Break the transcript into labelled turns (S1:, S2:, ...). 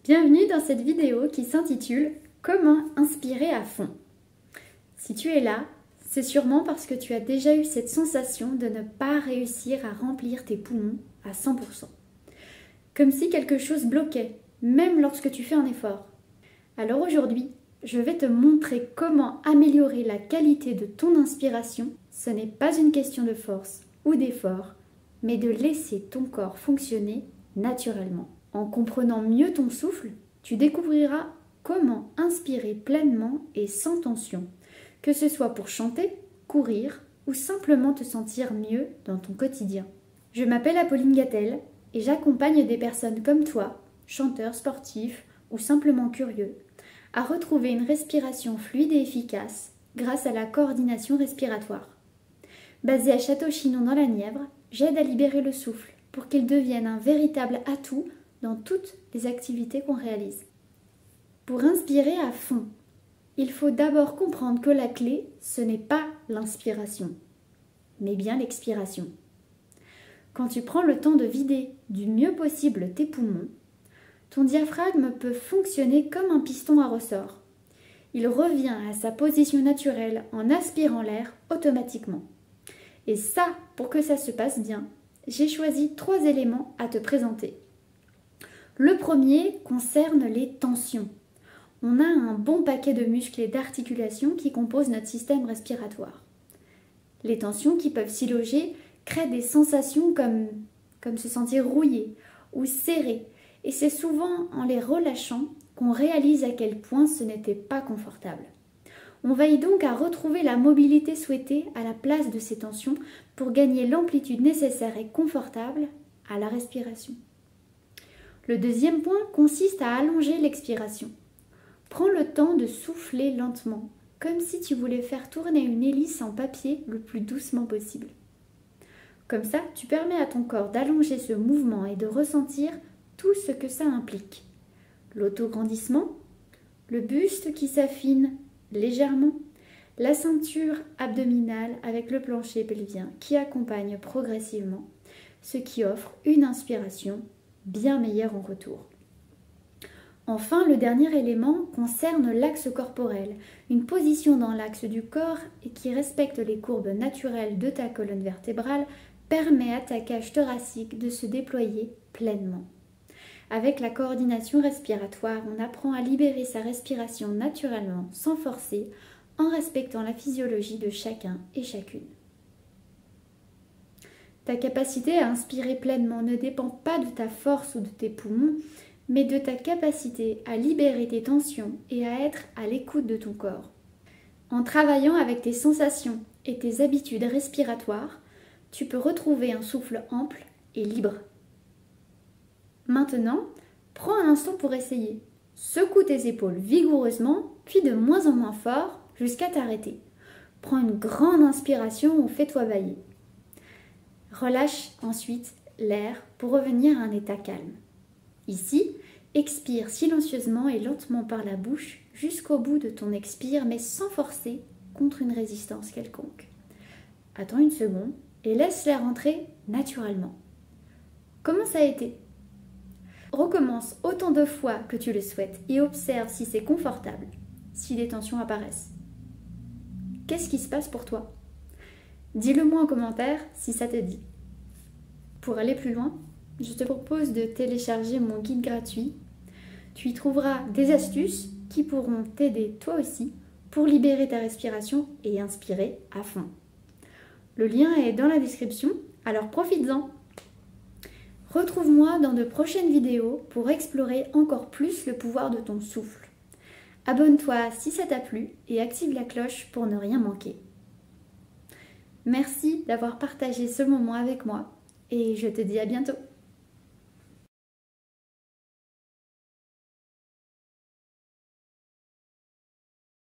S1: Bienvenue dans cette vidéo qui s'intitule « Comment inspirer à fond ». Si tu es là, c'est sûrement parce que tu as déjà eu cette sensation de ne pas réussir à remplir tes poumons à 100%. Comme si quelque chose bloquait, même lorsque tu fais un effort. Alors aujourd'hui, je vais te montrer comment améliorer la qualité de ton inspiration. Ce n'est pas une question de force ou d'effort, mais de laisser ton corps fonctionner naturellement. En comprenant mieux ton souffle, tu découvriras comment inspirer pleinement et sans tension, que ce soit pour chanter, courir ou simplement te sentir mieux dans ton quotidien. Je m'appelle Apolline Gattel et j'accompagne des personnes comme toi, chanteurs, sportifs ou simplement curieux, à retrouver une respiration fluide et efficace grâce à la coordination respiratoire. Basée à Château-Chinon dans la Nièvre, j'aide à libérer le souffle pour qu'il devienne un véritable atout dans toutes les activités qu'on réalise. Pour inspirer à fond, il faut d'abord comprendre que la clé, ce n'est pas l'inspiration, mais bien l'expiration. Quand tu prends le temps de vider du mieux possible tes poumons, ton diaphragme peut fonctionner comme un piston à ressort. Il revient à sa position naturelle en aspirant l'air automatiquement. Et ça, pour que ça se passe bien, j'ai choisi 3 éléments à te présenter. Le premier concerne les tensions. On a un bon paquet de muscles et d'articulations qui composent notre système respiratoire. Les tensions qui peuvent s'y loger créent des sensations comme se sentir rouillé ou serré. Et c'est souvent en les relâchant qu'on réalise à quel point ce n'était pas confortable. On veille donc à retrouver la mobilité souhaitée à la place de ces tensions pour gagner l'amplitude nécessaire et confortable à la respiration. Le deuxième point consiste à allonger l'expiration. Prends le temps de souffler lentement, comme si tu voulais faire tourner une hélice en papier le plus doucement possible. Comme ça, tu permets à ton corps d'allonger ce mouvement et de ressentir tout ce que ça implique. L'autograndissement, le buste qui s'affine légèrement, la ceinture abdominale avec le plancher pelvien qui accompagne progressivement, ce qui offre une inspiration bien meilleure en retour. Enfin, le dernier élément concerne l'axe corporel, une position dans l'axe du corps et qui respecte les courbes naturelles de ta colonne vertébrale permet à ta cage thoracique de se déployer pleinement. Avec la coordination respiratoire, on apprend à libérer sa respiration naturellement, sans forcer, en respectant la physiologie de chacun et chacune. Ta capacité à inspirer pleinement ne dépend pas de ta force ou de tes poumons, mais de ta capacité à libérer tes tensions et à être à l'écoute de ton corps. En travaillant avec tes sensations et tes habitudes respiratoires, tu peux retrouver un souffle ample et libre. Maintenant, prends un instant pour essayer. Secoue tes épaules vigoureusement, puis de moins en moins fort jusqu'à t'arrêter. Prends une grande inspiration ou fais-toi bailler. Relâche ensuite l'air pour revenir à un état calme. Ici, expire silencieusement et lentement par la bouche jusqu'au bout de ton expire, mais sans forcer contre une résistance quelconque. Attends une seconde et laisse l'air entrer naturellement. Comment ça a été ? Recommence autant de fois que tu le souhaites et observe si c'est confortable, si des tensions apparaissent. Qu'est-ce qui se passe pour toi ? Dis-le-moi en commentaire si ça te dit. Pour aller plus loin, je te propose de télécharger mon guide gratuit. Tu y trouveras des astuces qui pourront t'aider toi aussi pour libérer ta respiration et inspirer à fond. Le lien est dans la description, alors profites-en. Retrouve-moi dans de prochaines vidéos pour explorer encore plus le pouvoir de ton souffle. Abonne-toi si ça t'a plu et active la cloche pour ne rien manquer. Merci d'avoir partagé ce moment avec moi et je te dis à bientôt.